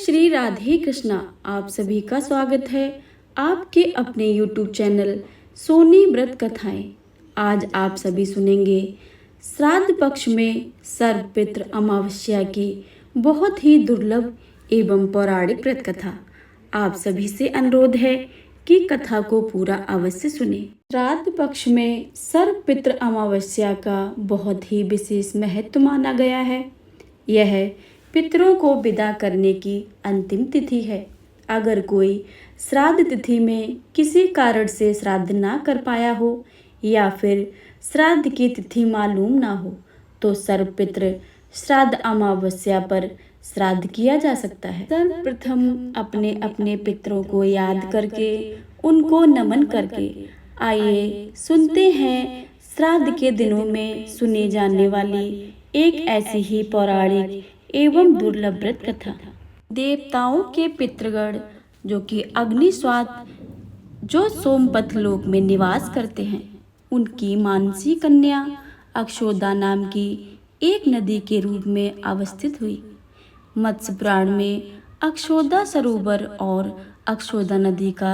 श्री राधे कृष्णा। आप सभी का स्वागत है आपके अपने YouTube चैनल सोनी व्रत कथाएं। आज आप सभी सुनेंगे श्राद्ध पक्ष में सर्वपितृ अमावस्या की बहुत ही दुर्लभ एवं पौराणिक व्रत कथा। आप सभी से अनुरोध है कि कथा को पूरा अवश्य सुने। श्राद्ध पक्ष में सर्वपितृ अमावस्या का बहुत ही विशेष महत्व माना गया है। यह पितरों को विदा करने की अंतिम तिथि है। अगर कोई श्राद्ध तिथि में किसी कारण से श्राद्ध ना कर पाया हो या फिर श्राद्ध की तिथि मालूम ना हो तो सर्वपितृ श्राद्ध अमावस्या पर श्राद्ध किया जा सकता है। सर्वप्रथम अपने अपने पितरों को याद करके उनको नमन करके आइए सुनते हैं श्राद्ध के दिनों में सुने जाने वाली एक ऐसी ही पौराणिक एवं दुर्लभ व्रत कथा। देवताओं के पितृगण जो कि अग्निस्वात जो सोमपथ लोक में निवास करते हैं, उनकी मानसी कन्या अक्षोदा नाम की एक नदी के रूप में अवस्थित हुई। मत्स्य पुराण में अक्षोदा सरोवर और अक्षोदा नदी का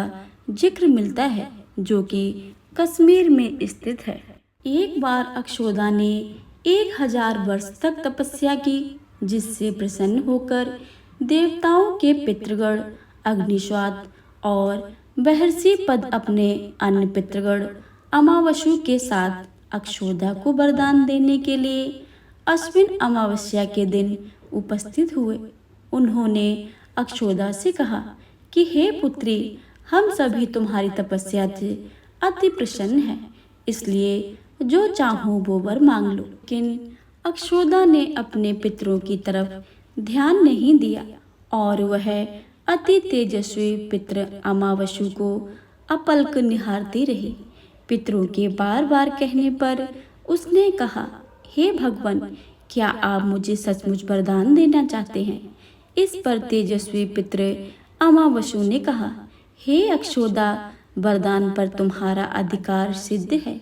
जिक्र मिलता है जो कि कश्मीर में स्थित है। एक बार अक्षोदा ने 1000 वर्ष तक तपस्या की, जिससे प्रसन्न होकर देवताओं के पितृगण अग्निस्वात और महर्षि पद अपने अन्य पितृगण अमावस्यु के साथ अक्षोदा को वरदान देने के लिए अश्विन अमावस्या के दिन उपस्थित हुए। उन्होंने अक्षोदा से कहा कि हे पुत्री, हम सभी तुम्हारी तपस्या से अति प्रसन्न हैं, इसलिए जो चाहो वो वर मांग लो। लेकिन अक्षोदा ने अपने पितरों की तरफ ध्यान नहीं दिया और वह अति तेजस्वी पितृ अमावस्यु को अपलक निहारती रही। पितरों के बार बार कहने पर उसने कहा, हे भगवान, क्या आप मुझे सचमुच वरदान देना चाहते हैं? इस पर तेजस्वी पितृ अमावस्यु ने कहा, हे अक्षोदा, वरदान पर तुम्हारा अधिकार सिद्ध है,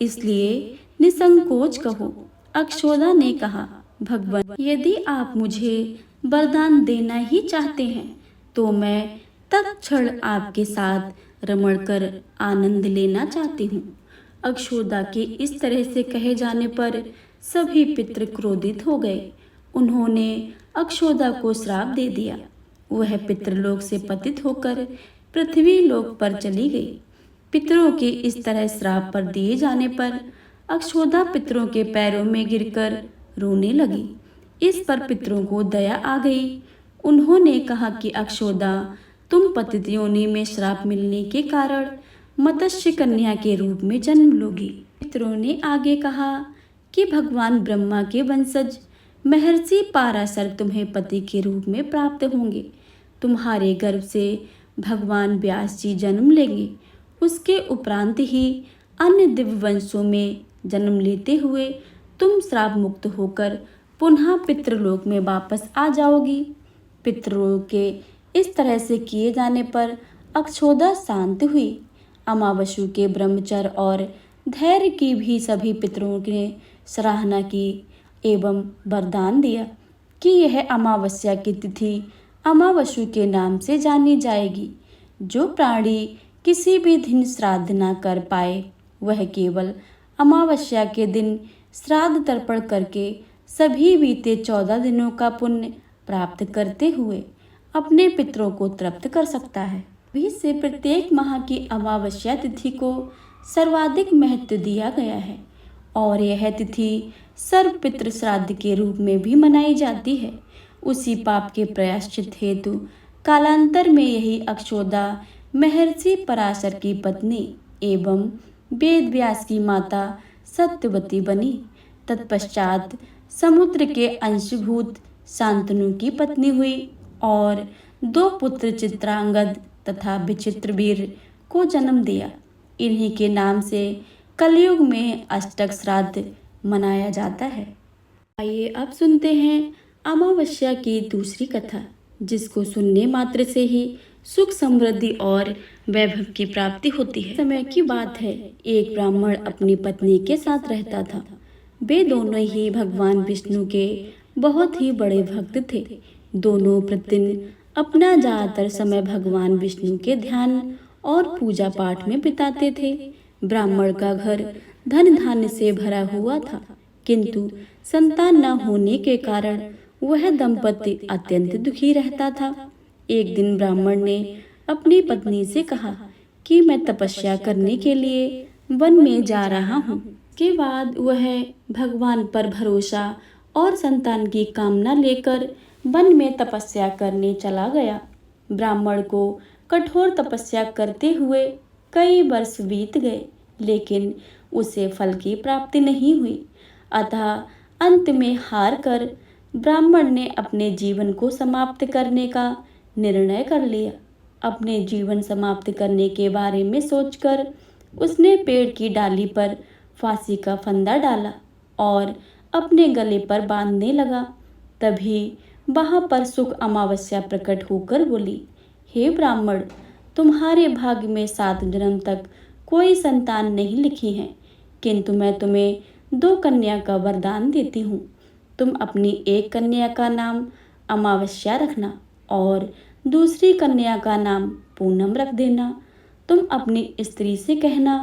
इसलिए निसंकोच कहो। अक्षोदा ने कहा, भगवान, यदि आप मुझे वरदान देना ही चाहते हैं तो मैं तत्क्षण आपके साथ रमण कर आनंद लेना चाहती हूँ। अक्षोदा के इस तरह से कहे जाने पर सभी पितृ क्रोधित हो गए। उन्होंने अक्षोदा को श्राप दे दिया। वह पितृलोक से पतित होकर पृथ्वी लोक पर चली गई। पितरों के इस तरह श्राप पर दिए जाने पर अक्षोदा पितरों के पैरों में गिरकर रोने लगी। इस पर पितरों को दया आ गई। उन्होंने कहा कि अक्षोदा, तुम पतित योनि में श्राप मिलने के कारण मत्स्य कन्या के रूप में जन्म लोगी। पितरों ने आगे कहा कि भगवान ब्रह्मा के वंशज महर्षि पाराशर तुम्हें पति के रूप में प्राप्त होंगे। तुम्हारे गर्भ से भगवान व्यास जी जन्म लेंगे। उसके उपरांत ही अन्य दिव्य वंशों में जन्म लेते हुए तुम श्राप मुक्त होकर पुनः पितृलोक में वापस आ जाओगी। पितरों के इस तरह से किए जाने पर अक्षोदा शांत हुई। अमावस्यु के ब्रह्मचर्य और धैर्य की भी सभी पितरों ने सराहना की एवं वरदान दिया कि यह अमावस्या की तिथि अमावस्यु के नाम से जानी जाएगी। जो प्राणी किसी भी दिन श्राद्ध न कर पाए वह केवल अमावस्या के दिन श्राद्ध तर्पण करके सभी बीते 14 दिनों का पुण्य प्राप्त करते हुए अपने पितरों को तृप्त कर सकता है। भी से प्रत्येक माह की अमावस्या तिथि को सर्वाधिक महत्व दिया गया है और यह तिथि सर्वपितृ श्राद्ध के रूप में भी मनाई जाती है। उसी पाप के प्रायश्चित हेतु कालांतर में यही अक्षोदा महर्षि पराशर की पत्नी एवं वेद व्यास की माता सत्यवती बनी। तत्पश्चात समुद्र के अंशभूत शांतनु की पत्नी हुई और 2 पुत्र चित्रांगद तथा विचित्रवीर को जन्म दिया। इन्हीं के नाम से कलयुग में अष्टक श्राद्ध मनाया जाता है। आइए अब सुनते हैं अमावस्या की दूसरी कथा, जिसको सुनने मात्र से ही सुख समृद्धि और वैभव की प्राप्ति होती है। समय की बात है, एक ब्राह्मण अपनी पत्नी के साथ रहता था। वे दोनों ही भगवान विष्णु के बहुत ही बड़े भक्त थे। दोनों प्रतिदिन अपना ज़्यादातर समय भगवान विष्णु के ध्यान और पूजा पाठ में बिताते थे। ब्राह्मण का घर धन धान्य से भरा हुआ था, किंतु संतान न होने के कारण वह दंपति अत्यंत दुखी रहता था। एक दिन ब्राह्मण ने अपनी पत्नी से कहा कि मैं तपस्या करने के लिए वन में जा रहा हूँ। के बाद वह भगवान पर भरोसा और संतान की कामना लेकर वन में तपस्या करने चला गया। ब्राह्मण को कठोर तपस्या करते हुए कई वर्ष बीत गए, लेकिन उसे फल की प्राप्ति नहीं हुई। अतः अंत में हार कर ब्राह्मण ने अपने जीवन को समाप्त करने का निर्णय कर लिया। अपने जीवन समाप्त करने के बारे में सोचकर उसने पेड़ की डाली पर फांसी का फंदा डाला और अपने गले पर बांधने लगा। तभी वहां पर सुख अमावस्या प्रकट होकर बोली, हे ब्राह्मण, तुम्हारे भाग्य में 7 जन्म तक कोई संतान नहीं लिखी है, किंतु मैं तुम्हें 2 कन्या का वरदान देती हूँ। तुम अपनी एक कन्या का नाम अमावस्या रखना और दूसरी कन्या का नाम पूनम रख देना। तुम अपनी स्त्री से कहना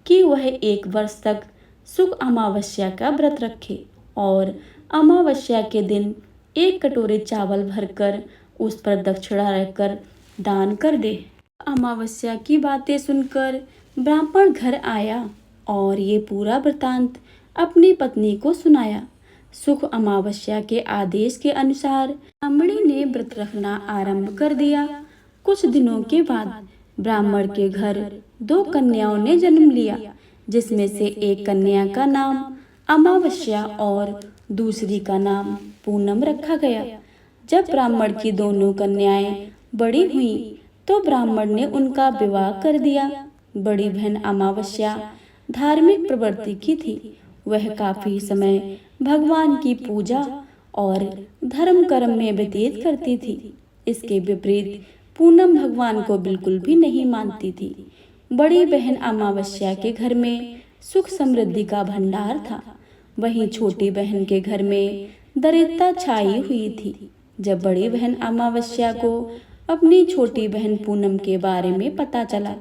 कि वह 1 वर्ष तक सुख अमावस्या का व्रत रखे और अमावस्या के दिन 1 कटोरे चावल भरकर उस पर दक्षिणा रखकर दान कर दे। अमावस्या की बातें सुनकर ब्राह्मण घर आया और ये पूरा वृतांत अपनी पत्नी को सुनाया। सुख अमावस्या के आदेश के अनुसार ब्राह्मणी ने व्रत रखना आरंभ कर दिया। कुछ दिनों के बाद ब्राह्मण के घर 2 कन्याओं ने जन्म लिया, जिसमें से एक कन्या का नाम अमावस्या और दूसरी का नाम पूनम रखा गया। जब ब्राह्मण की दोनों कन्याएं बड़ी हुईं, तो ब्राह्मण ने उनका विवाह कर दिया। बड़ी बहन अमावस्या धार्मिक प्रवृत्ति की थी। वह काफी समय भगवान की पूजा और धर्म कर्म में व्यतीत करती थी। इसके विपरीत पूनम भगवान को बिल्कुल भी नहीं मानती थी। बड़ी बहन अमावस्या के घर में सुख समृद्धि का भंडार था, वहीं छोटी बहन के घर में दरिद्रता छाई हुई थी। जब बड़ी बहन अमावस्या को अपनी छोटी बहन पूनम के बारे में पता चला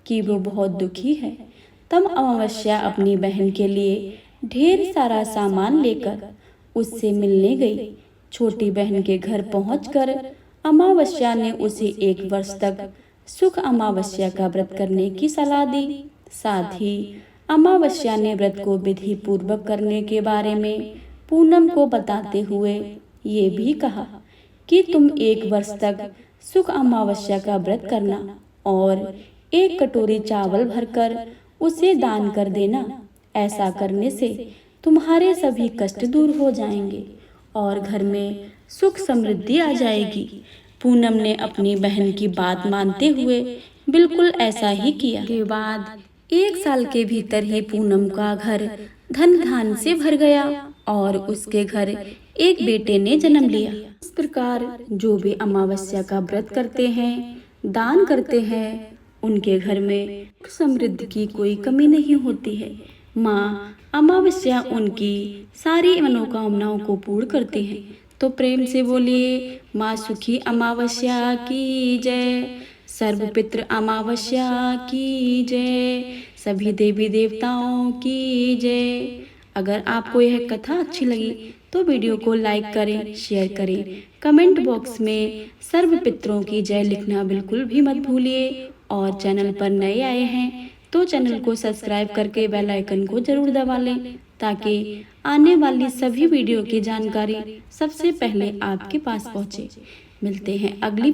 कि वो बहुत दुखी है, तब अमावस्या अपनी बहन के लिए ढेर सारा सामान लेकर उससे मिलने गई। छोटी बहन के घर पहुंचकर अमावस्या ने उसे 1 वर्ष तक सुख अमावस्या का व्रत करने की सलाह दी। साथ ही अमावस्या ने व्रत को विधि पूर्वक करने के बारे में पूनम को बताते हुए ये भी कहा कि तुम 1 वर्ष तक सुख अमावस्या का व्रत करना और 1 कटोरी चावल भरकर उसे दान कर देना। ऐसा करने से तुम्हारे सभी कष्ट दूर हो जाएंगे और घर में सुख समृद्धि आ जाएगी। पूनम ने अपनी बहन की बात मानते हुए बिल्कुल ऐसा ही किया। के बाद 1 साल के भीतर ही पूनम का घर धन धान से भर गया और उसके घर एक बेटे ने जन्म लिया। इस प्रकार जो भी अमावस्या का व्रत करते हैं, दान करते हैं, उनके घर में समृद्धि की कोई कमी नहीं होती है। माँ अमावस्या उनकी सारी मनोकामनाओं को पूर्ण करते हैं। तो प्रेम से बोलिए, माँ सुखी अमावस्या की जय, सर्वपितृ अमावस्या की जय, सभी देवी देवताओं की जय। अगर आपको यह कथा अच्छी लगी तो वीडियो को लाइक करें, शेयर करें। कमेंट बॉक्स में सर्व पितरों की जय लिखना बिल्कुल भी मत भूलिए। और चैनल पर नए आए हैं तो चैनल को सब्सक्राइब करके बेल आइकन को जरूर दबा लें, ताकि आने वाली सभी वीडियो की जानकारी सबसे पहले आपके पास पहुंचे। मिलते हैं अगली